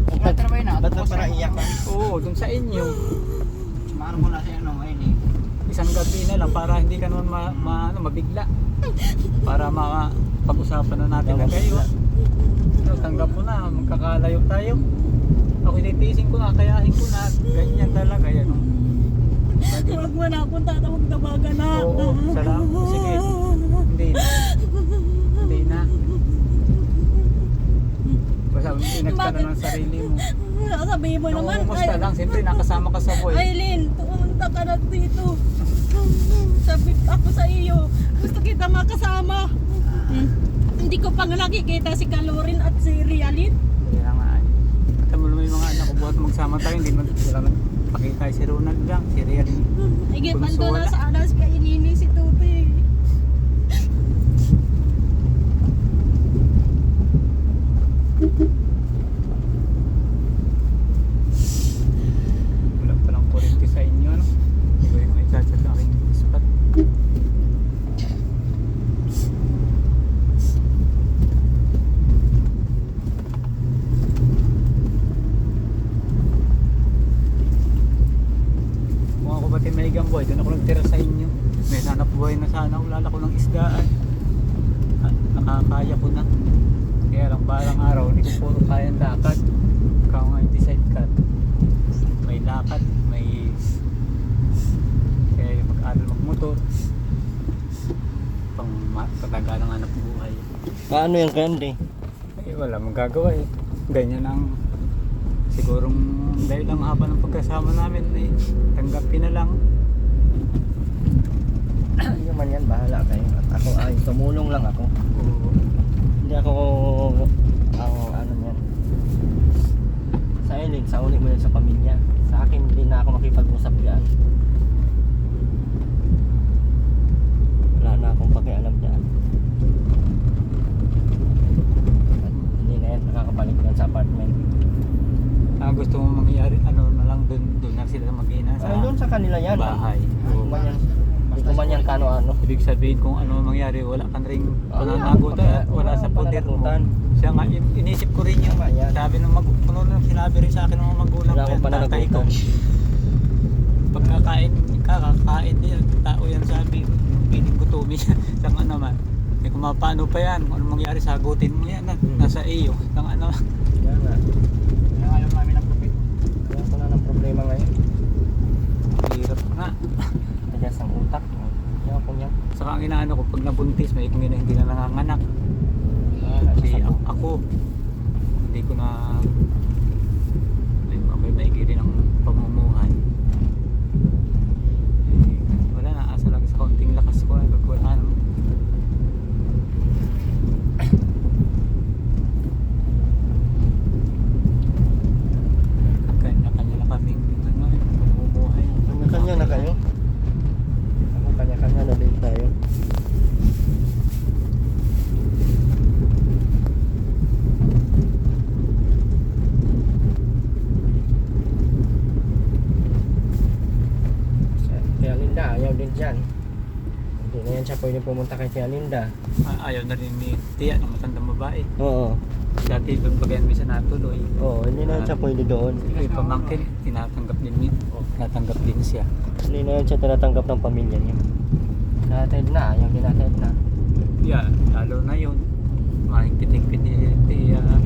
Nagtatrabaho na. Ba't na para iyak ka? Oo, dun sa inyo. Sumarang mo na siya ano ngayon eh. Isang gabi na lang para hindi ka naman mabigla. Para pag-usapan na natin na kayo. So, tanggap mo na, magkakalayo tayo. Ako titiisin ko na, kayahin ko na. Ganyan talaga yan. Oh. Huwag mo na akong tatawag na baga na. Oo, salamat. Sige. Hindi na. Hindi na. Basta ingat ka na ng sarili mo. Sabihin mo naman. Kumusta lang, siyempre nakasama ka sa boy. Aileen, pumunta ka na dito. Sabi ako sa iyo, gusto kita makasama. Hindi ko pang nakikita si Kalorin at si Rialin. Kaya nga ay. Alam mo naman yung mga anak ko, buhat magsama tayo, hindi man sila pakita si Ronald lang, si Rian. Ay, pando na sa alas kay Inini si Tuti. Wala pa lang kurente sa inyo, no? Hindi ko yung may chat-chat ng aking spot. Kung ako ba Maigang boy, doon ako nagtira sa inyo. May hanap buhay na sana, ulala ko ng isdaan. At nakakaya ko na. Kaya lang balang araw, hindi ko puro kayang lakad. Ikaw nga yung decide ka. May lakad, may kaya mag-aral magmotor. Pang patagalang hanap buhay. Paano yung candy? Eh wala magagawa eh. Ganyan ang sigurong dahil ang haba ng pagkasama namin eh, tanggapin na lang. Yung man yan, bahala kayo. At ako ay tumulong lang ako. Oo. Hindi ako ang ano yan. Sa Eileen, sa uli mo yan sa pamilya. Sa akin, hindi na ako makipag-usap dyan. Wala na akong pakialam dyan. At hindi na yan nakakabalik dyan sa apartment. Ang gusto mo mangyari, ano na lang doon na sila mag-ina sa Ay, doon sa kanila yan. bahay. Hindi ko man yan, hindi ko man yan kano-ano. Ibig sabihin kung ano mangyari, wala kang ring pananagutan, wala sa poder mo. Pananagutan. Siya nga, inisip ko rin yung Ayan. sabi ng sinabi rin sa akin ng mga magulang Wala ko akong yan, tatay ko. pananagutan. Pagkakain, kakakain din, tao yan sabi, piling gutumin siya. Sa nga naman, eh kung paano pa yan, kung ano mangyari, sagutin mo yan, nasa iyo. Sa nga naman, Kaya nga, kaya nga alam namin ang problema. wala ko na ng problema ngayon. Hirap nga. Tigas ang utak. Ayaw ko niya. Saka ang inaano ko, pag nabuntis, may kung hindi na nanganganak. Kasi ako, hindi ko na ako'y maigi rin ang pamumuhay. Eh, wala na, asa lang sa kaunting lakas ko pag wala naman. Kanya-kanya na kaming pamumuhay. Kanya-kanya na kayo. Ako kanya-kanya na din tayo. Kaya Linda, ayaw din dyan. Hindi na yan siya pwede pumunta kay Tia Linda. Ayaw na rin ni Tia, ng matandang babae. Oo. Dati pagpagayan mo siya natuloy. Oo, hindi na yan siya pwede doon. Yung pamangkin, tinatanggap din siya. Hindi na yan siya tinatanggap ng pamilya niya. Nated na, ayaw din nated na. Yeah, lalo na yun. Mahigpit-higpit na.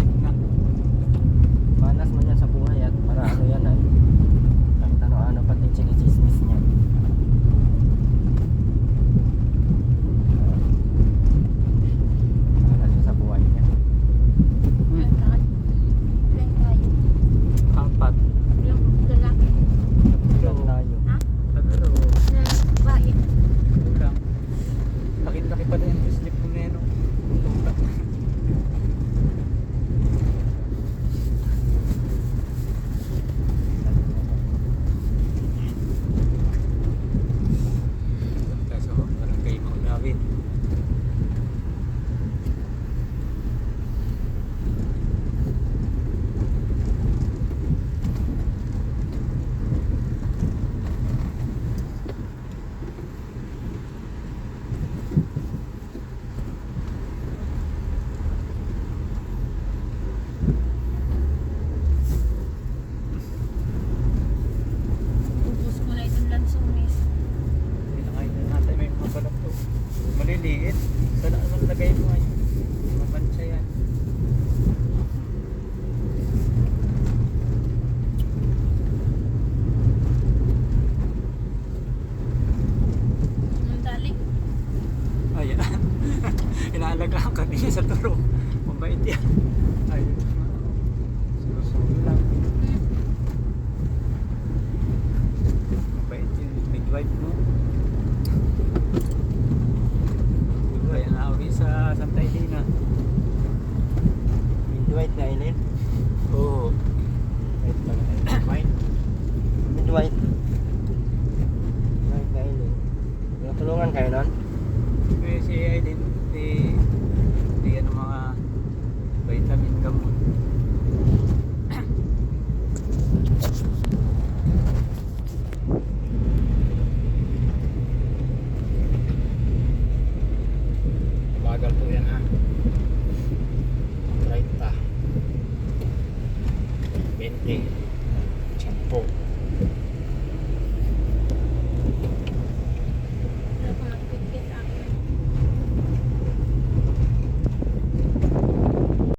Manas man yan sa buhay at para ano yan ay kahit ano-ano pati chinichismis niya. Manas siya sa buhay niya. Apat. Ilang layo. Tatlo. Kulang. Laki-laki pa din yung slip mo na yun. Ayun. Sulo-sulo lang. Mabait yun. Midwife mo. Kaya na uwi sa Santa Elena. Midwife na Eileen. Oo. Wait pala kayo. White. Midwife. Midwife na Eileen. Natulungan kayo nun? Kaya si Aileen, di ano mga vitamin gamot. Bagal po yan ha. 30. 20.